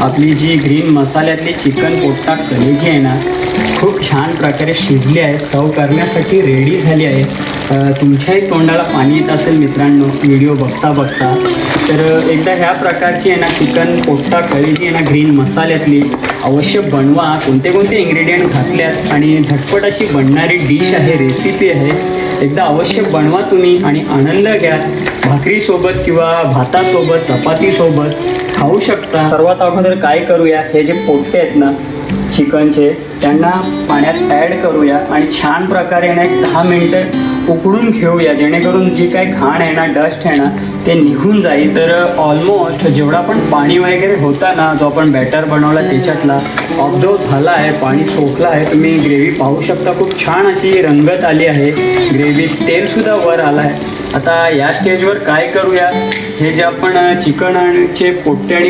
आपली जी green मसाल्यातली chicken पोट्टा कलेजी आहे ना, खूप छान प्रकारे शिजली आहे, सर्व करण्यासाठी रेडी झाली आहे. तुमच्याही तोंडाला पाणी येत असेल मित्रांनो व्हिडिओ बघता बघता. तर एकदा ह्या प्रकारची आहे ना चिकन पोट्टा कलेजी आहे ना ग्रीन मसाल्यातली अवश्य बनवा. कोणते कोणते इन्ग्रेडियंट घातल्यात आणि झटपट अशी बनणारी डिश आहे, रेसिपी आहे. एकदा अवश्य बनवा तुम्ही आणि आनंद घ्या. भाकरीसोबत किंवा भातासोबत, चपातीसोबत खाऊ शकता. सर्वात अगोदर काय करूया, हे जे पोट्टे आहेत ना चिकनचे त्यांना पाण्यात ॲड करूया आणि छान प्रकारे ना एक 10 मिनटं उकळून घेऊया, जेणेकरून जी काही घाण आहे ना, डस्ट आहे ना, ते निघून जाईल. तर ऑलमोस्ट जेवढा पण पाणी वगैरे होता ना, जो आपण बॅटर बनवला त्याच्यातला ऑब्झर्व झाला आहे, पाणी सोकलं आहे. तुम्ही ग्रेव्ही पाहू शकता, खूप छान अशी रंगत आली आहे ग्रेव्ही, तेलसुद्धा वर आलं आहे. आता या स्टेजवर काय करूया, हे जे आपण चिकनचे पोट्टे आणि